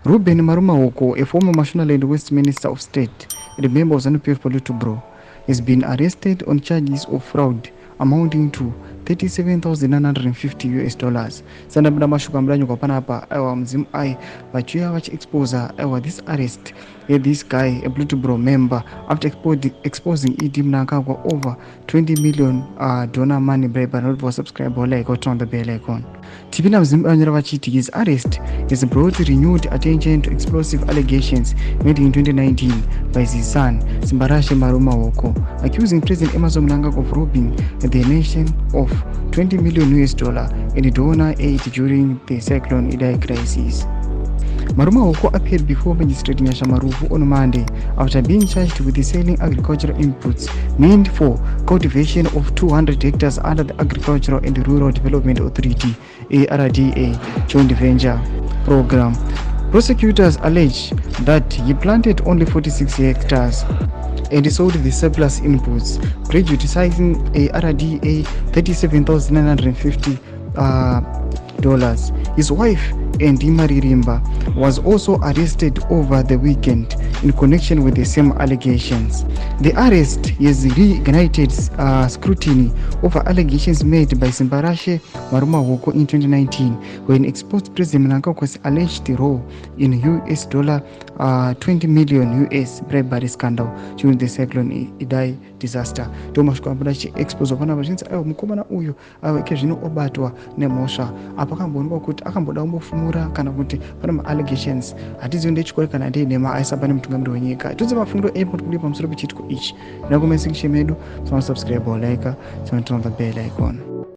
Ruben Marumawoko, a former Mashonaland West Minister of State and a member of ZANU-PF Politburo, has been arrested on charges of fraud amounting to $37,950. Sanabda mashuka mlanyo kwa panapa awa mzimu ai vachuya vachiexposa awa this arrest this guy a Politburo member after exposing ED Mnangagwa over 20 million donor money bribe and not for subscriber like or turn the bell icon. Tipina mzimu anyara vachiti his arrest has brought renewed attention to explosive allegations made in 2019 by his son Simbarashe Marumawoko, accusing President Emmerson Mnangagwa of robbing the nation of $20 million in donor aid during the Cyclone Idai crisis. Marumawoko appeared before Magistrate Nyasha Maruvu on Monday after being charged with selling agricultural inputs meant for cultivation of 200 hectares under the Agricultural and Rural Development Authority (ARDA) joint venture program. Prosecutors allege that he planted only 46 hectares and sold the surplus inputs, prejudicing ARDA $37,950. His wife, Ndimari Rimba, was also arrested over the weekend in connection with the same allegations. The arrest has reignited scrutiny over allegations made by Simbarashe Marumawoko in 2019 when exposed President Mnangagwa's alleged role in $20 million bribery scandal during the Cyclone Idai disaster. Thomas Kwambrachi exposed of another mukomana uyu kezvino obatwa nemhosva apa kamboonekwa kuti akamboda kumbofumura kana kuti pane allegations hatizivi ndechikore kana ndei nema aisa pane mutungamiri wenyika. Tudze mafungiro epo tikudi pamusoro pechitiko ichi. Nakumesikiche medu, subscribe or like, turn on the bell icon.